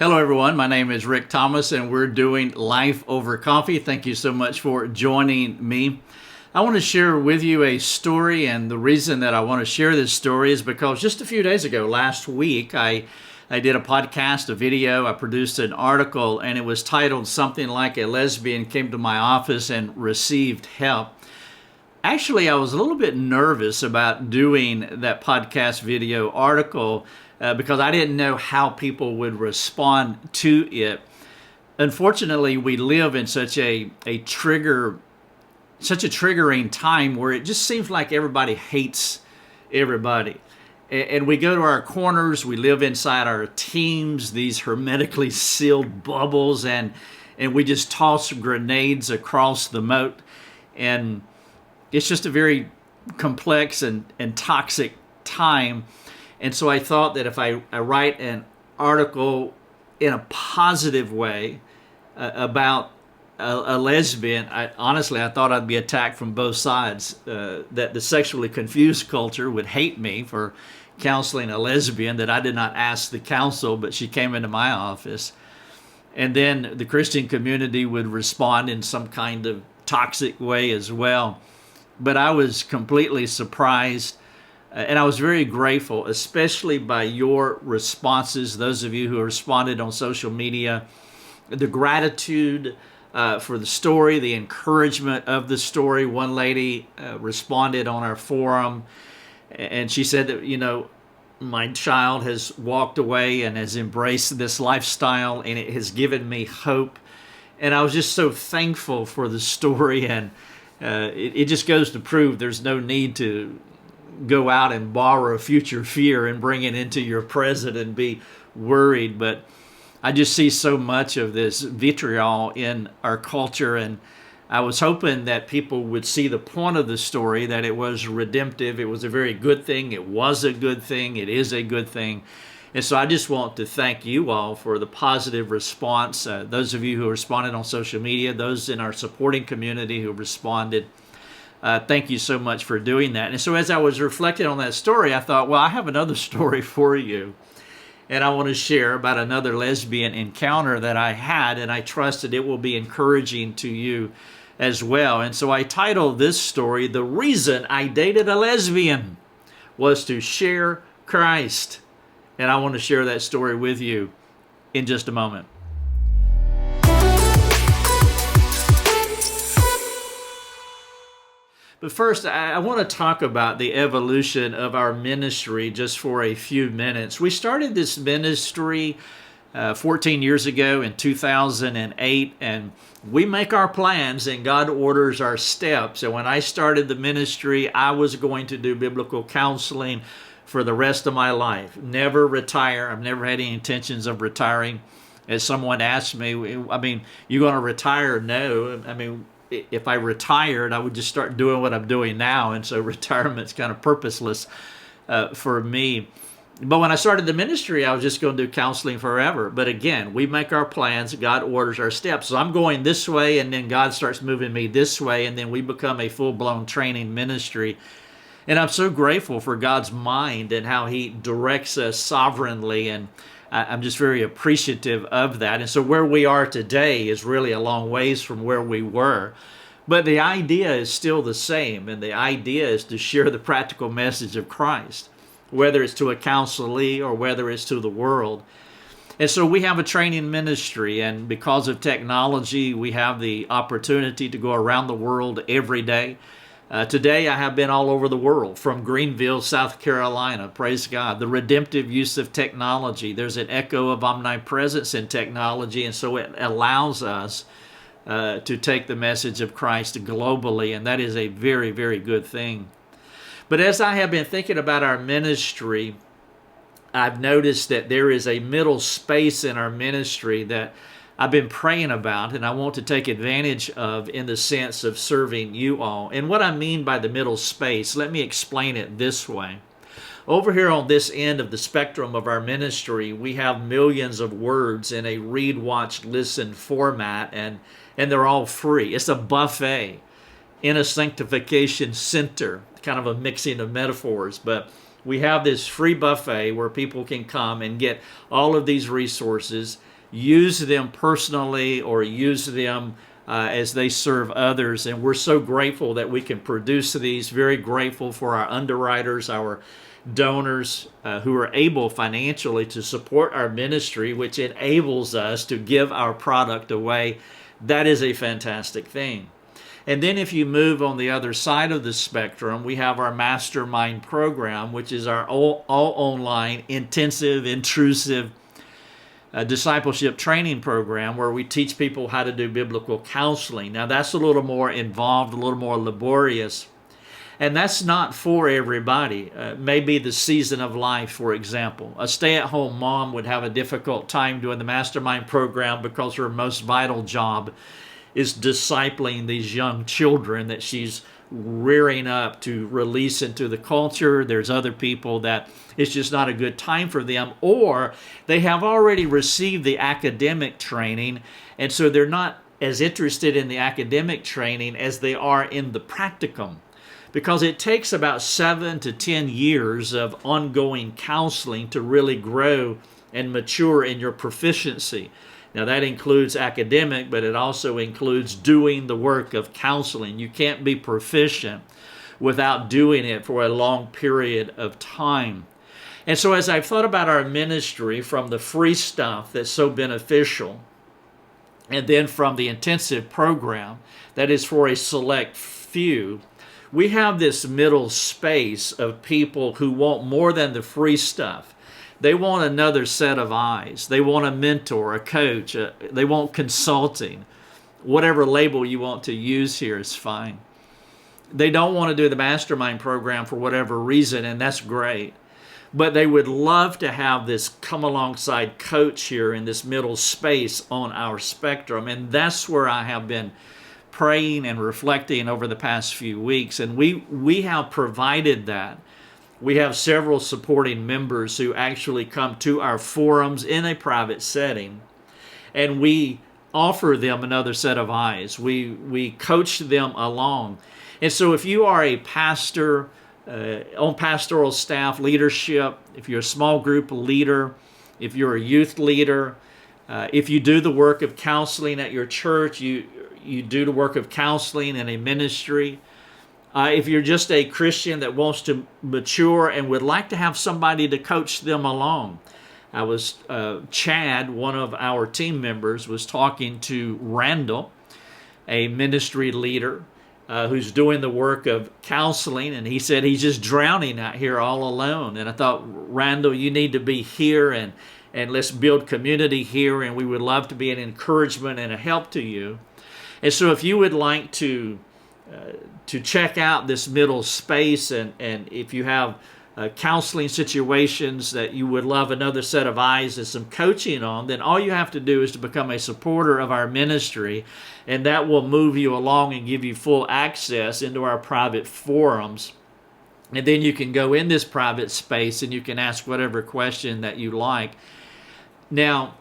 Hello, everyone. My name is Rick Thomas, and we're doing Life Over Coffee. Thank you so much for joining me. I want to share with you a story, and the reason that I want to share this story is because just a few days ago, last week, I did a podcast, a video, I produced an article, and it was titled something like "A Lesbian Came to My Office and Received Help." Actually, I was a little bit nervous about doing that podcast video article because I didn't know how people would respond to it. Unfortunately, we live in such a triggering time where it just seems like everybody hates everybody. And we go to our corners, we live inside our teams, these hermetically sealed bubbles, and we just toss grenades across the moat. And it's just a very complex and toxic time. And so I thought that if I write an article in a positive way about a lesbian, honestly, I thought I'd be attacked from both sides, that the sexually confused culture would hate me for counseling a lesbian that I did not ask the counsel, but she came into my office. And then the Christian community would respond in some kind of toxic way as well. But I was completely surprised, and I was very grateful, especially by your responses, those of you who responded on social media, the gratitude for the story, the encouragement of the story. One lady responded on our forum, and she said that, my child has walked away and has embraced this lifestyle, and it has given me hope. And I was just so thankful for the story, and it just goes to prove there's no need to go out and borrow future fear and bring it into your present and be worried. But I just see so much of this vitriol in our culture, and I was hoping that people would see the point of the story, that it was redemptive. It was a very good thing. It was a good thing. It is a good thing. And so I just want to thank you all for the positive response. Those of you who responded on social media, those in our supporting community who responded, thank you so much for doing that. And so as I was reflecting on that story, I thought, well, I have another story for you. And I want to share about another lesbian encounter that I had, and I trust that it will be encouraging to you as well. And so I titled this story, "The Reason I Dated a Lesbian Was to Share Christ." And I want to share that story with you in just a moment. But first, I want to talk about the evolution of our ministry just for a few minutes. We started this ministry 14 years ago in 2008, and we make our plans and God orders our steps. And when I started the ministry, I was going to do biblical counseling for the rest of my life. Never retire. I've never had any intentions of retiring. As someone asked me, you going to retire? No. If I retired, I would just start doing what I'm doing now. And so retirement's kind of purposeless for me. But when I started the ministry, I was just going to do counseling forever. But again, we make our plans. God orders our steps. So I'm going this way, and then God starts moving me this way, and then we become a full-blown training ministry. And I'm so grateful for God's mind and how He directs us sovereignly, and I'm just very appreciative of that. And so where we are today is really a long ways from where we were. But the idea is still the same, and the idea is to share the practical message of Christ, whether it's to a counselee or whether it's to the world. And so we have a training ministry, and because of technology, we have the opportunity to go around the world every day. Today I have been all over the world, from Greenville, South Carolina. Praise God. The redemptive use of technology. There's an echo of omnipresence in technology, and so it allows us to take the message of Christ globally, and that is a very, very good thing. But as I have been thinking about our ministry, I've noticed that there is a middle space in our ministry that I've been praying about, and I want to take advantage of in the sense of serving you all. And what I mean by the middle space, let me explain it this way. Over here on this end of the spectrum of our ministry, we have millions of words in a read, watch, listen format, and they're all free. It's a buffet in a sanctification center, kind of a mixing of metaphors, but we have this free buffet where people can come and get all of these resources use them personally or use them as they serve others. And we're so grateful that we can produce these. Very grateful for our underwriters, our donors who are able financially to support our ministry, which enables us to give our product away. That is a fantastic thing. And then if you move on the other side of the spectrum, we have our mastermind program, which is our all online, intensive, intrusive discipleship training program where we teach people how to do biblical counseling. Now that's a little more involved, a little more laborious. And that's not for everybody. Maybe the season of life, for example. A stay-at-home mom would have a difficult time doing the mastermind program because her most vital job is discipling these young children that she's rearing up to release into the culture. There's other people that it's just not a good time for them, or they have already received the academic training, and so they're not as interested in the academic training as they are in the practicum, because it takes about 7 to 10 years of ongoing counseling to really grow and mature in your proficiency. Now that includes academic, but it also includes doing the work of counseling. You can't be proficient without doing it for a long period of time. And so as I've thought about our ministry, from the free stuff that's so beneficial, and then from the intensive program that is for a select few, we have this middle space of people who want more than the free stuff. They want another set of eyes. They want a mentor, a coach. They want consulting. Whatever label you want to use here is fine. They don't want to do the mastermind program for whatever reason, and that's great. But they would love to have this come alongside coach here in this middle space on our spectrum. And that's where I have been praying and reflecting over the past few weeks. And we have provided that. We have several supporting members who actually come to our forums in a private setting, and we offer them another set of eyes. We coach them along. And so if you are a pastor, on pastoral staff leadership, if you're a small group leader, if you're a youth leader, if you do the work of counseling at your church, you do the work of counseling in a ministry, if you're just a Christian that wants to mature and would like to have somebody to coach them along. I was, Chad, one of our team members, was talking to Randall, a ministry leader who's doing the work of counseling, and he said he's just drowning out here all alone. And I thought, Randall, you need to be here, and let's build community here, and we would love to be an encouragement and a help to you. And so if you would like to check out this middle space, and if you have counseling situations that you would love another set of eyes and some coaching on, then all you have to do is to become a supporter of our ministry, and that will move you along and give you full access into our private forums. And then you can go in this private space and you can ask whatever question that you like. Now,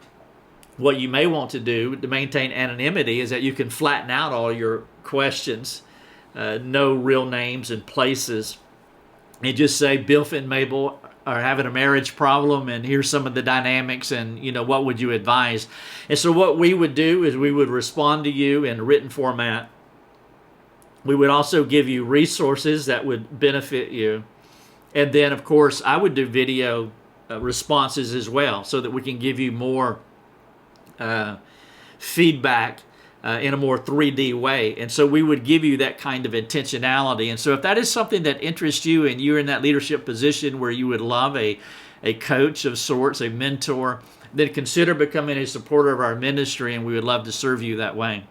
what you may want to do to maintain anonymity is that you can flatten out all your questions, no real names and places, and just say Bill and Mabel are having a marriage problem, and here's some of the dynamics, and what would you advise? And so what we would do is we would respond to you in written format. We would also give you resources that would benefit you, and then of course I would do video responses as well, so that we can give you more feedback in a more 3D way. And so we would give you that kind of intentionality. And so if that is something that interests you, and you're in that leadership position where you would love a coach of sorts, a mentor, then consider becoming a supporter of our ministry, and we would love to serve you that way.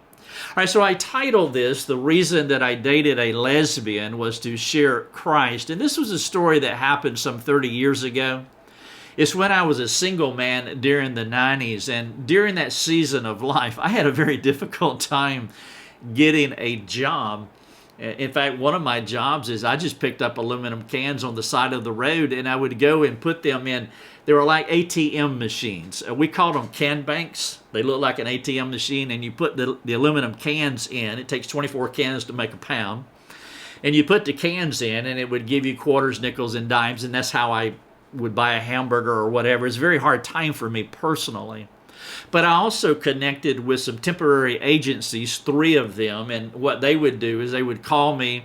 All right, so I titled this, "The Reason That I Dated a Lesbian Was to Share Christ." And this was a story that happened some 30 years ago. It's when I was a single man during the 90s, and during that season of life, I had a very difficult time getting a job. In fact, one of my jobs is I just picked up aluminum cans on the side of the road, and I would go and put them in. They were like ATM machines. We called them can banks. They look like an ATM machine, and you put the aluminum cans in. It takes 24 cans to make a pound. And you put the cans in, and it would give you quarters, nickels, and dimes, and that's how I would buy a hamburger or whatever. It's a very hard time for me personally. But I also connected with some temporary agencies, 3 of them, and what they would do is they would call me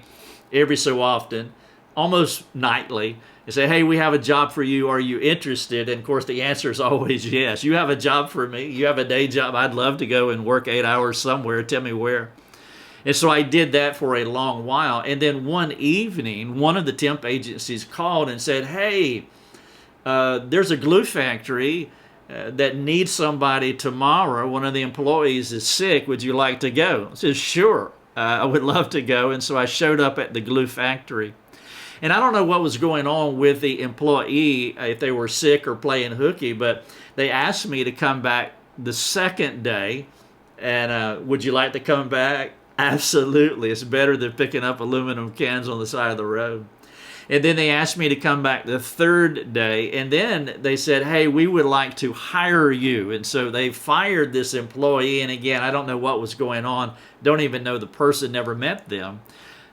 every so often, almost nightly, and say, hey, we have a job for you. Are you interested? And of course, the answer is always yes. You have a job for me. You have a day job. I'd love to go and work 8 hours somewhere. Tell me where. And so I did that for a long while. And then one evening, one of the temp agencies called and said, hey, there's a glue factory that needs somebody tomorrow. One of the employees is sick. Would you like to go? I said, sure, I would love to go. And so I showed up at the glue factory. And I don't know what was going on with the employee, if they were sick or playing hooky, but they asked me to come back the second day. And would you like to come back? Absolutely. It's better than picking up aluminum cans on the side of the road. And then they asked me to come back the third day. And then they said, hey, we would like to hire you. And so they fired this employee. And again, I don't know what was going on. Don't even know the person, never met them.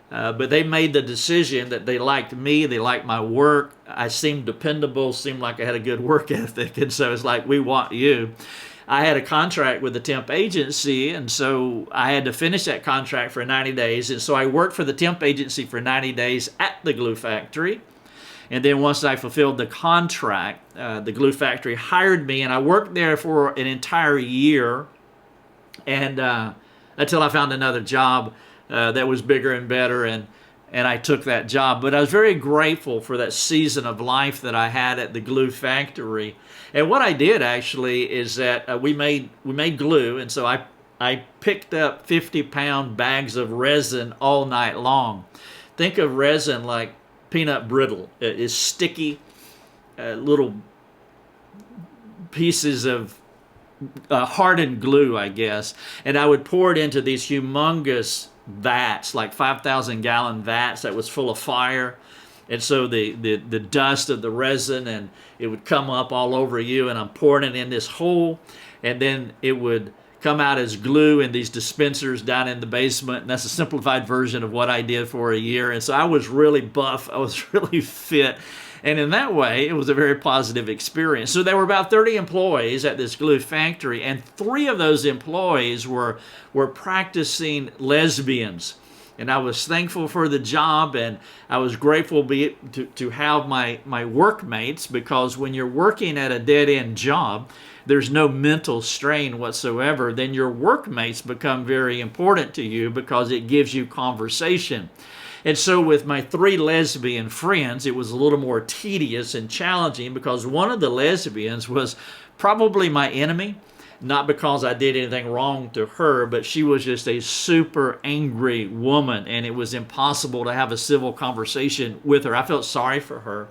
But they made the decision that they liked me, they liked my work, I seemed dependable, seemed like I had a good work ethic, and so it's like, we want you. I had a contract with the temp agency, and so I had to finish that contract for 90 days, and so I worked for the temp agency for 90 days at the glue factory. And then once I fulfilled the contract, the glue factory hired me, and I worked there for an entire year, and until I found another job that was bigger and better, and I took that job. But I was very grateful for that season of life that I had at the glue factory. And what I did actually is that we made glue, and so I picked up 50-pound bags of resin all night long. Think of resin like peanut brittle. It is sticky, little pieces of hardened glue, I guess. And I would pour it into these humongous vats, like 5,000-gallon vats that was full of fire. And so the dust of the resin, and it would come up all over you, and I'm pouring it in this hole, and then it would come out as glue in these dispensers down in the basement. And that's a simplified version of what I did for a year. And so I was really buff. I was really fit. And in that way, it was a very positive experience. So there were about 30 employees at this glue factory, and 3 of those employees were practicing lesbians. And I was thankful for the job, and I was grateful to have my workmates, because when you're working at a dead-end job, there's no mental strain whatsoever. Then your workmates become very important to you because it gives you conversation. And so with my 3 lesbian friends, it was a little more tedious and challenging, because one of the lesbians was probably my enemy, not because I did anything wrong to her, but she was just a super angry woman, and it was impossible to have a civil conversation with her. I felt sorry for her.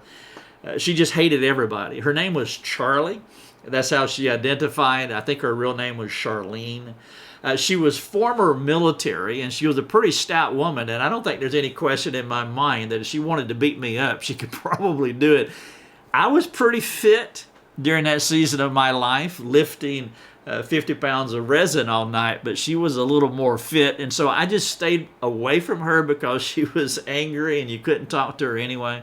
She just hated everybody. Her name was Charlie. That's how she identified. I think her real name was Charlene. She was former military, and she was a pretty stout woman, and I don't think there's any question in my mind that if she wanted to beat me up, she could probably do it. I was pretty fit during that season of my life, lifting 50 pounds of resin all night, but she was a little more fit, and so I just stayed away from her because she was angry and you couldn't talk to her anyway.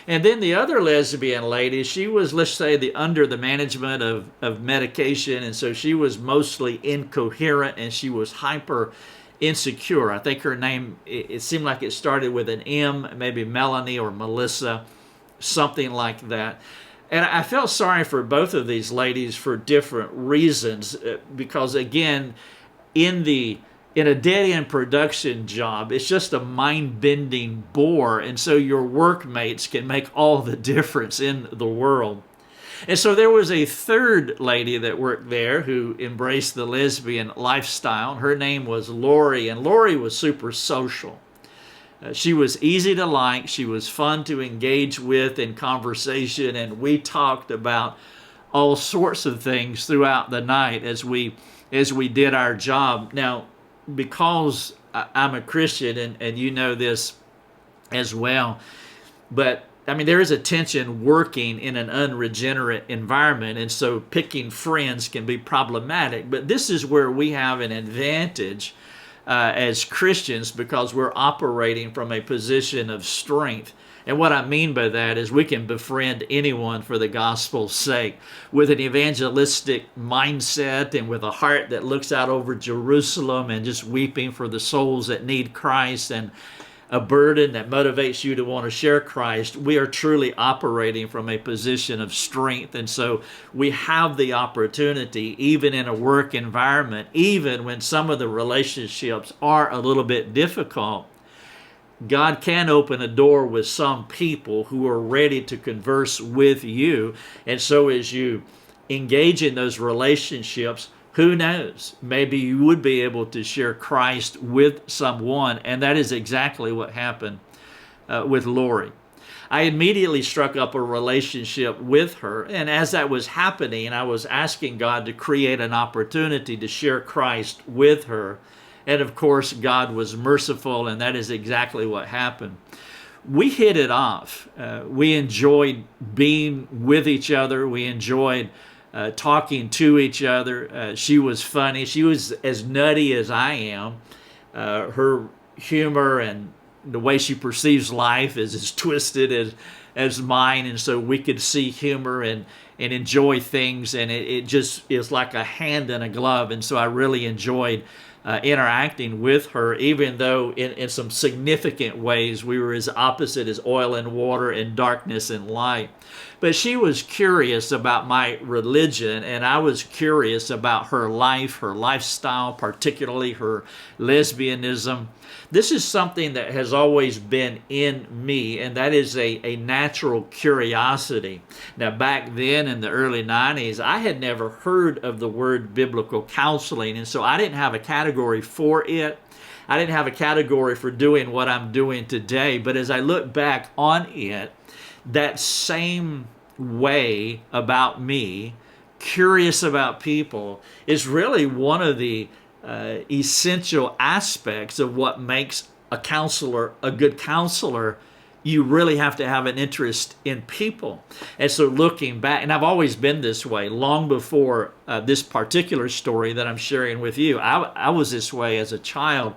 And then the other lesbian lady, she was, let's say, under the management of medication, and so she was mostly incoherent, and she was hyper insecure. I think her name, it seemed like it started with an M, maybe Melanie or Melissa, something like that. And I felt sorry for both of these ladies for different reasons, because again, in a dead-end production job, it's just a mind-bending bore, and so your workmates can make all the difference in the world. And so there was a third lady that worked there who embraced the lesbian lifestyle. Her name was Lori, and Lori was super social. She was easy to like, she was fun to engage with in conversation, and we talked about all sorts of things throughout the night as we did our job. Now, because I'm a Christian, and you know this as well, but I mean, there is a tension working in an unregenerate environment, and so picking friends can be problematic. But this is where we have an advantage as Christians, because we're operating from a position of strength. And what I mean by that is we can befriend anyone for the gospel's sake with an evangelistic mindset and with a heart that looks out over Jerusalem and just weeping for the souls that need Christ and a burden that motivates you to want to share Christ. We are truly operating from a position of strength. And so we have the opportunity, even in a work environment, even when some of the relationships are a little bit difficult, God can open a door with some people who are ready to converse with you. And so as you engage in those relationships, who knows? Maybe you would be able to share Christ with someone. And that is exactly what happened with Lori. I immediately struck up a relationship with her. And as that was happening, I was asking God to create an opportunity to share Christ with her. And of course, God was merciful, and that is exactly what happened. We hit it off. We enjoyed being with each other. We enjoyed talking to each other. She was funny. She was as nutty as I am. Her humor and the way she perceives life is as twisted as mine, and so we could see humor and enjoy things, and it just is like a hand in a glove. And so I really enjoyed interacting with her, even though in some significant ways we were as opposite as oil and water and darkness and light. But she was curious about my religion, and I was curious about her life, her lifestyle, particularly her lesbianism. This is something that has always been in me, and that is a natural curiosity. Now, back then in the early 90s, I had never heard of the word biblical counseling, and so I didn't have a category for it. I didn't have a category for doing what I'm doing today. But as I look back on it, that same way about me, curious about people, is really one of the essential aspects of what makes a counselor a good counselor. You really have to have an interest in people. And so looking back, and I've always been this way, long before this particular story that I'm sharing with you. I was this way as a child,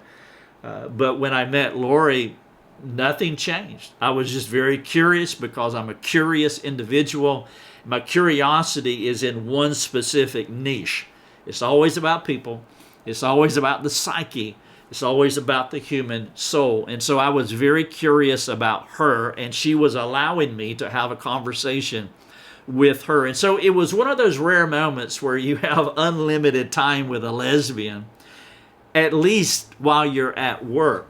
but when I met Lori, nothing changed. I was just very curious because I'm a curious individual. My curiosity is in one specific niche. It's always about people. It's always about the psyche. It's always about the human soul. And so I was very curious about her, and she was allowing me to have a conversation with her. And so it was one of those rare moments where you have unlimited time with a lesbian, at least while you're at work.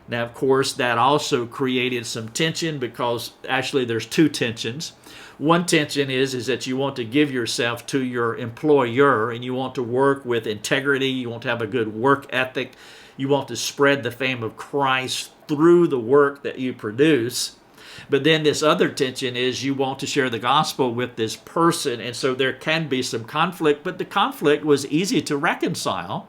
Now, of course, that also created some tension, because actually there's two tensions. One tension is that you want to give yourself to your employer, and you want to work with integrity. You want to have a good work ethic. You want to spread the fame of Christ through the work that you produce. But then this other tension is you want to share the gospel with this person, and so there can be some conflict, but the conflict was easy to reconcile.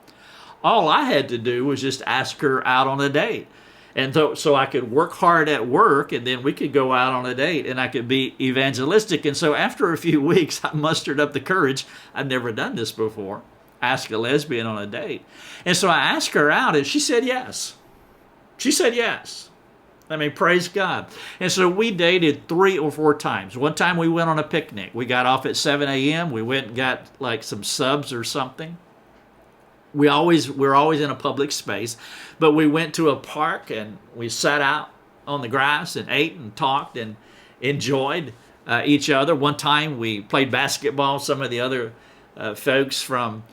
All I had to do was just ask her out on a date. And so I could work hard at work, and then we could go out on a date, and I could be evangelistic. And so after a few weeks, I mustered up the courage. I'd never done this before. Ask a lesbian on a date. And so I asked her out, and she said yes. She said yes. I mean, praise God. And so we dated 3 or 4 times. One time we went on a picnic. We got off at 7 a.m. We went and got like some subs or something. We're always in a public space, but we went to a park and we sat out on the grass and ate and talked and enjoyed each other. One time we played basketball. Some of the other folks from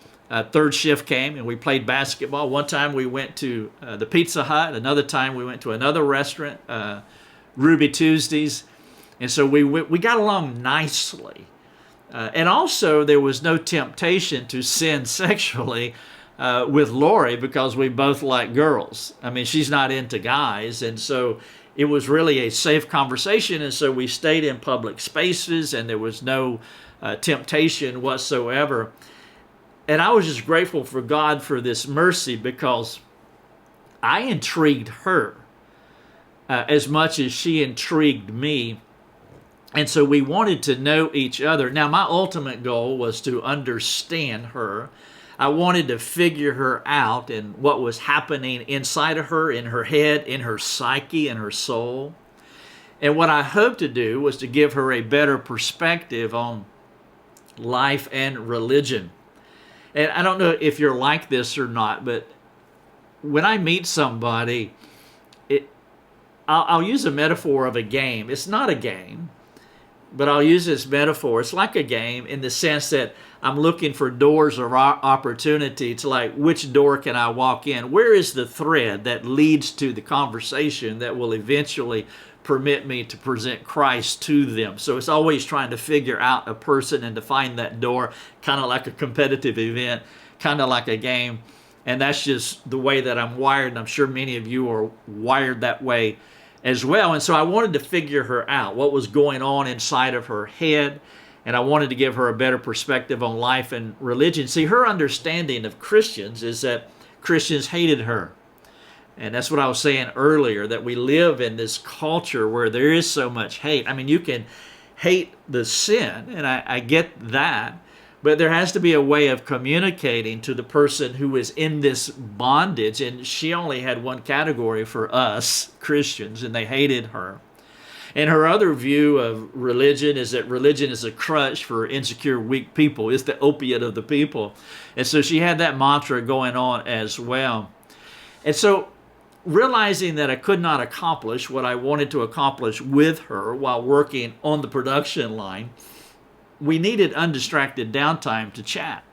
third shift came and we played basketball. One time we went to the Pizza Hut. Another time we went to another restaurant, Ruby Tuesdays. And so we got along nicely. And also there was no temptation to sin sexually with Lori, because we both like girls. I mean, she's not into guys. And so it was really a safe conversation. And so we stayed in public spaces, and there was no temptation whatsoever. And I was just grateful for God for this mercy, because I intrigued her as much as she intrigued me. And so we wanted to know each other. Now, my ultimate goal was to understand her. I wanted to figure her out and what was happening inside of her, in her head, in her psyche, in her soul. And what I hoped to do was to give her a better perspective on life and religion. And I don't know if you're like this or not, but when I meet somebody, I'll use a metaphor of a game. It's not a game, but I'll use this metaphor. It's like a game in the sense that I'm looking for doors of opportunity to, like, which door can I walk in? Where is the thread that leads to the conversation that will eventually permit me to present Christ to them? So it's always trying to figure out a person and to find that door, kind of like a competitive event, kind of like a game. And that's just the way that I'm wired. And I'm sure many of you are wired that way as well. And so I wanted to figure her out, what was going on inside of her head. And I wanted to give her a better perspective on life and religion. See, her understanding of Christians is that Christians hated her. And that's what I was saying earlier, that we live in this culture where there is so much hate. I mean, you can hate the sin, and I get that, but there has to be a way of communicating to the person who is in this bondage. And she only had one category for us, Christians, and they hated her. And her other view of religion is that religion is a crutch for insecure, weak people. It's the opiate of the people. And so she had that mantra going on as well. And so realizing that I could not accomplish what I wanted to accomplish with her while working on the production line, we needed undistracted downtime to chat.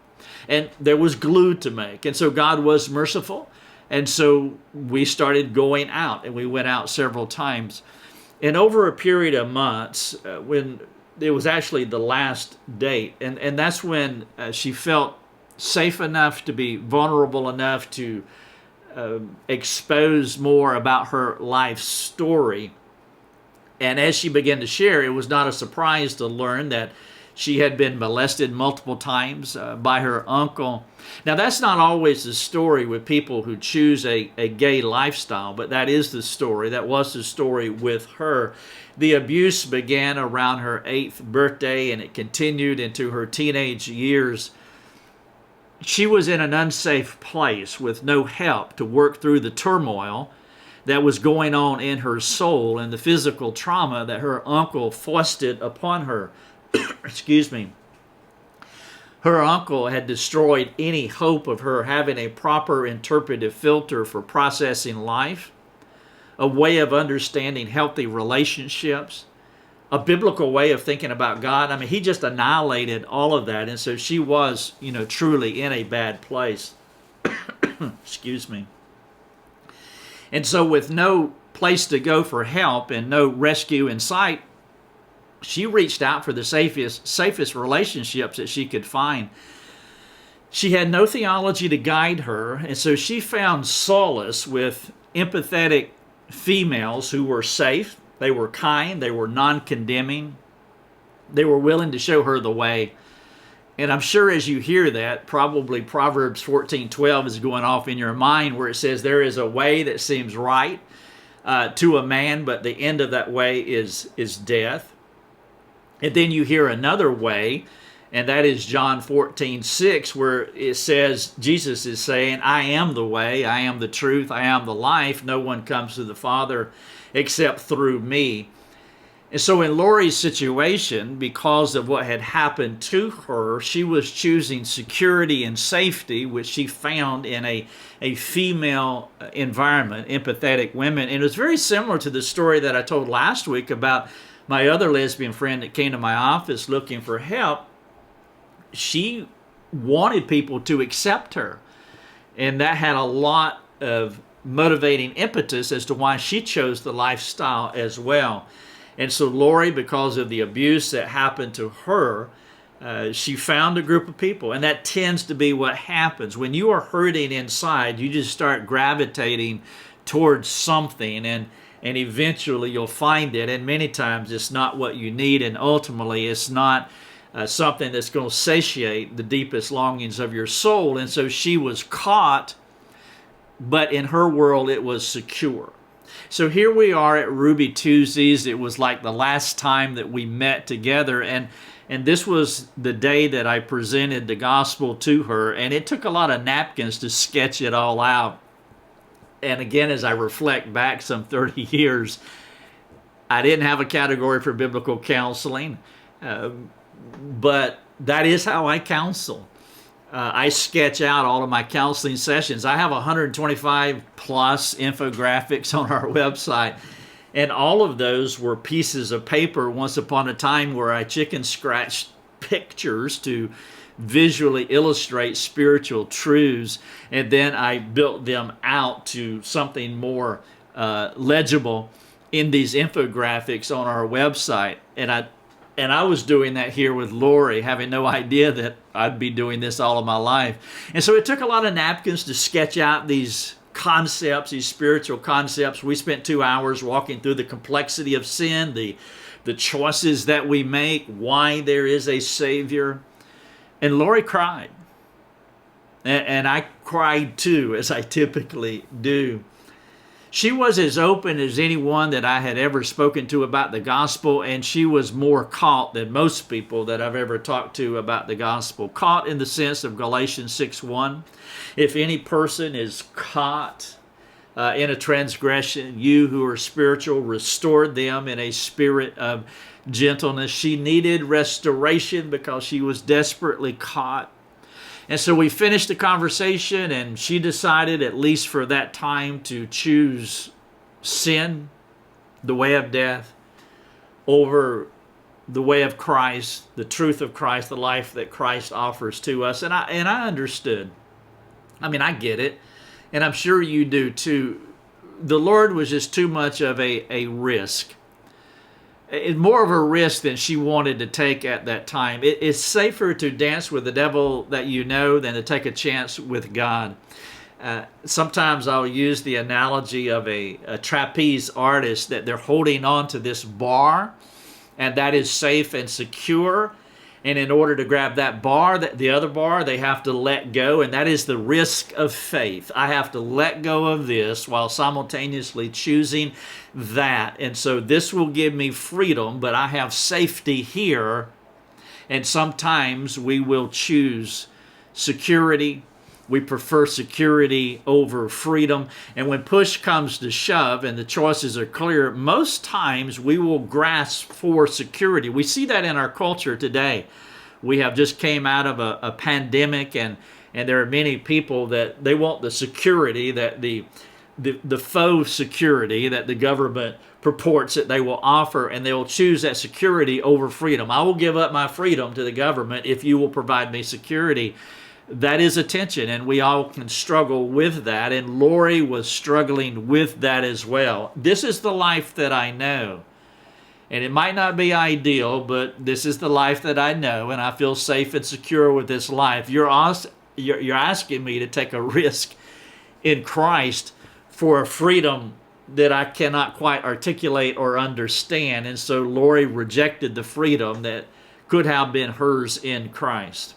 And there was glue to make. And so God was merciful. And so we started going out, and we went out several times. And over a period of months, when it was actually the last date, and that's when she felt safe enough to be vulnerable enough to expose more about her life story. And as she began to share, it was not a surprise to learn that she had been molested multiple times by her uncle. Now, that's not always the story with people who choose a gay lifestyle, but that is the story. That was the story with her. The abuse began around her 8th birthday, and it continued into her teenage years. She was in an unsafe place with no help to work through the turmoil that was going on in her soul and the physical trauma that her uncle foisted upon her. Excuse me. Her uncle had destroyed any hope of her having a proper interpretive filter for processing life, a way of understanding healthy relationships, a biblical way of thinking about God. I mean, he just annihilated all of that. And so she was, truly in a bad place. Excuse me. And so with no place to go for help and no rescue in sight, she reached out for the safest relationships that she could find. She had no theology to guide her, and so she found solace with empathetic females who were safe. They were kind. They were non-condemning. They were willing to show her the way. And I'm sure as you hear that, probably Proverbs 14:12 is going off in your mind, where it says, there is a way that seems right to a man, but the end of that way is death. And then you hear another way, and that is John 14:6, where it says, Jesus is saying, I am the way, I am the truth, I am the life. No one comes to the Father except through me. And so in Lori's situation, because of what had happened to her, she was choosing security and safety, which she found in a female environment, empathetic women. And it was very similar to the story that I told last week about my other lesbian friend that came to my office looking for help. She wanted people to accept her. And that had a lot of motivating impetus as to why she chose the lifestyle as well. And so Lori, because of the abuse that happened to her, she found a group of people. And that tends to be what happens. When you are hurting inside, you just start gravitating towards something, and eventually you'll find it. And many times it's not what you need, and ultimately it's not something that's going to satiate the deepest longings of your soul. And so she was caught, but in her world it was secure. So here we are at Ruby Tuesdays. It was like the last time that we met together, and this was the day that I presented the gospel to her, and it took a lot of napkins to sketch it all out. And again, as I reflect back some 30 years, I didn't have a category for biblical counseling, but that is how I counsel. I sketch out all of my counseling sessions. I have 125 plus infographics on our website, and all of those were pieces of paper once upon a time where I chicken scratched pictures to visually illustrate spiritual truths, and then I built them out to something more legible in these infographics on our website. And I was doing that here with Lori, having no idea that I'd be doing this all of my life. And so it took a lot of napkins to sketch out these concepts, these spiritual concepts. We spent 2 hours walking through the complexity of sin, the choices that we make, why there is a Savior. And Lori cried. And I cried too, as I typically do. She was as open as anyone that I had ever spoken to about the gospel, and she was more caught than most people that I've ever talked to about the gospel. Caught in the sense of Galatians 6:1. If any person is caught in a transgression, you who are spiritual, restore them in a spirit of gentleness. She needed restoration because she was desperately caught. And so we finished the conversation, and she decided, at least for that time, to choose sin, the way of death, over the way of Christ, the truth of Christ, the life that Christ offers to us. And I understood. I mean, I get it, and I'm sure you do too. The Lord was just too much of a risk. It's more of a risk than she wanted to take at that time. It's safer to dance with the devil that you know than to take a chance with God. Sometimes I'll use the analogy of a trapeze artist, that they're holding on to this bar, and that is safe and secure. And in order to grab that bar, the other bar, they have to let go. And that is the risk of faith. I have to let go of this while simultaneously choosing that. And so this will give me freedom, but I have safety here. And sometimes we will choose security. We prefer security over freedom. And when push comes to shove and the choices are clear, most times we will grasp for security. We see that in our culture today. We have just came out of a pandemic, and there are many people that they want the security, that the faux security that the government purports that they will offer, and they will choose that security over freedom. I will give up my freedom to the government if you will provide me security. That is a tension, and we all can struggle with that, and Lori was struggling with that as well. This is the life that I know, and it might not be ideal, but this is the life that I know, and I feel safe and secure with this life. You're asking me to take a risk in Christ for a freedom that I cannot quite articulate or understand, and so Lori rejected the freedom that could have been hers in Christ.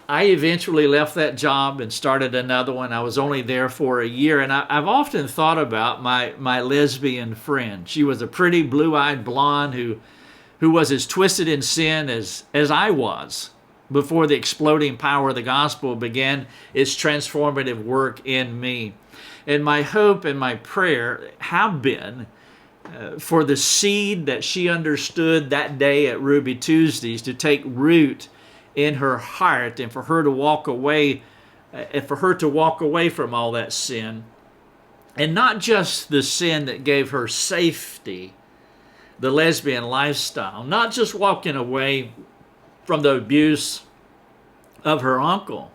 I eventually left that job and started another one. I was only there for a year, and I've often thought about my lesbian friend. She was a pretty blue-eyed blonde who was as twisted in sin as I was before the exploding power of the gospel began its transformative work in me. And my hope and my prayer have been for the seed that she understood that day at Ruby Tuesdays to take root in her heart, and for her to walk away, from all that sin, and not just the sin that gave her safety, the lesbian lifestyle, not just walking away from the abuse of her uncle,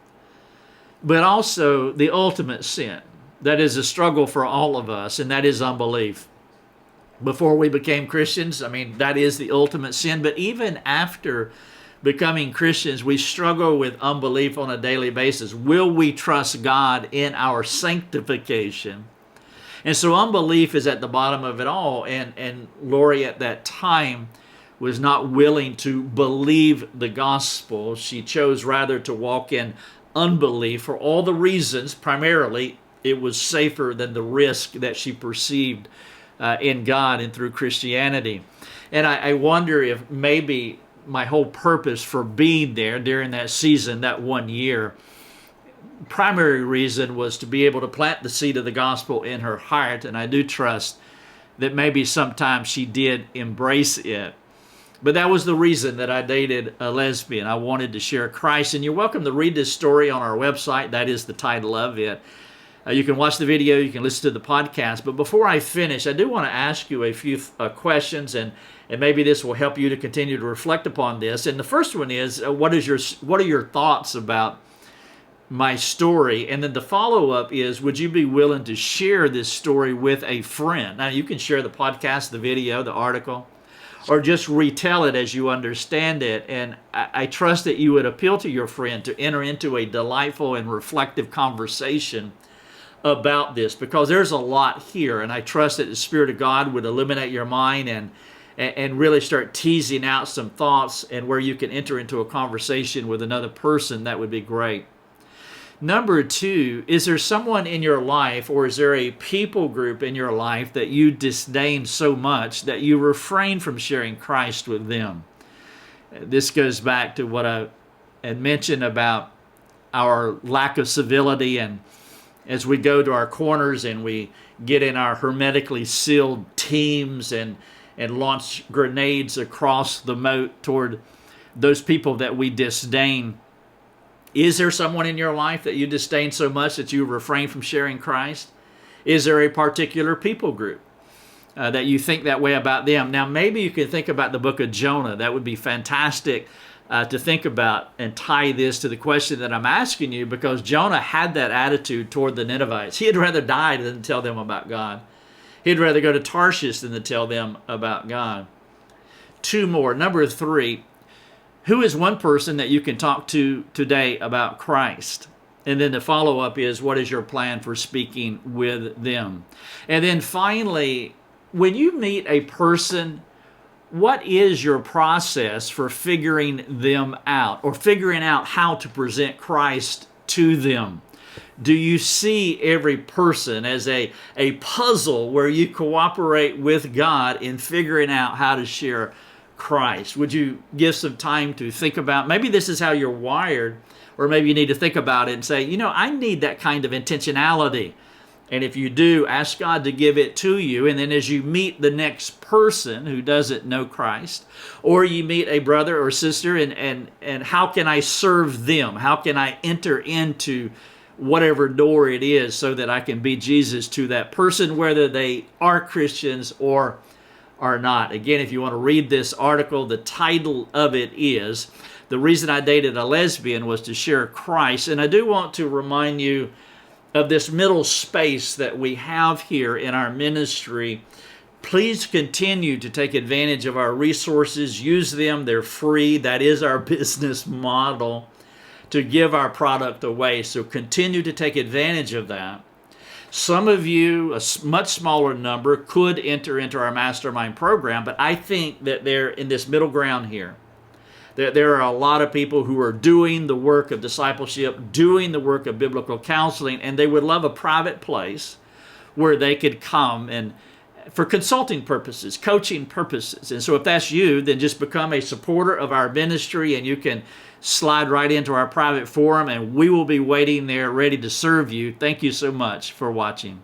but also the ultimate sin that is a struggle for all of us, and that is unbelief. Before we became Christians, that is the ultimate sin, but even after becoming Christians, we struggle with unbelief on a daily basis. Will we trust God in our sanctification? And so unbelief is at the bottom of it all. And Lori at that time was not willing to believe the gospel. She chose rather to walk in unbelief for all the reasons. Primarily, it was safer than the risk that she perceived in God and through Christianity. And I wonder if maybe my whole purpose for being there during that season, that 1 year, primary reason was to be able to plant the seed of the gospel in her heart. And I do trust that maybe sometimes she did embrace it. But that was the reason that I dated a lesbian. I wanted to share Christ. And you're welcome to read this story on our website. That is the title of it. You can watch the video, you can listen to the podcast. But before I finish, I do want to ask you a few questions, and maybe this will help you to continue to reflect upon this. And the first one is, what are your thoughts about my story? And then the follow-up is, would you be willing to share this story with a friend? Now, you can share the podcast, the video, the article, or just retell it as you understand it. And I trust that you would appeal to your friend to enter into a delightful and reflective conversation about this, because there's a lot here, and I trust that the Spirit of God would illuminate your mind and really start teasing out some thoughts, and where you can enter into a conversation with another person. That would be great. Number two, is there someone in your life, or is there a people group in your life that you disdain so much that you refrain from sharing Christ with them? This goes back to what I had mentioned about our lack of civility, and as we go to our corners and we get in our hermetically sealed teams and launch grenades across the moat toward those people that we disdain. Is there someone in your life that you disdain so much that you refrain from sharing Christ? Is there a particular people group that you think that way about them? Now, maybe you can think about the book of Jonah. That would be fantastic to think about and tie this to the question that I'm asking you, because Jonah had that attitude toward the Ninevites. He'd rather die than tell them about God. He'd rather go to Tarshish than to tell them about God. Two more. Number three, who is one person that you can talk to today about Christ? And then the follow-up is, what is your plan for speaking with them? And then finally, when you meet a person, what is your process for figuring them out, or figuring out how to present Christ to them? Do you see every person as a puzzle where you cooperate with God in figuring out how to share Christ? Would you give some time to think about, maybe this is how you're wired, or maybe you need to think about it and say, I need that kind of intentionality. And if you do, ask God to give it to you. And then as you meet the next person who doesn't know Christ, or you meet a brother or sister, and how can I serve them? How can I enter into whatever door it is so that I can be Jesus to that person, whether they are Christians or are not? Again, if you want to read this article, the title of it is, "The Reason I Dated a Lesbian Was to Share Christ." And I do want to remind you of this middle space that we have here in our ministry. Please continue to take advantage of our resources. Use them. They're free. That is our business model, to give our product away. So continue to take advantage of that. Some of you, a much smaller number, could enter into our mastermind program, but I think that they're in this middle ground here. There are a lot of people who are doing the work of discipleship, doing the work of biblical counseling, and they would love a private place where they could come and for consulting purposes, coaching purposes. And so if that's you, then just become a supporter of our ministry, and you can slide right into our private forum, and we will be waiting there ready to serve you. Thank you so much for watching.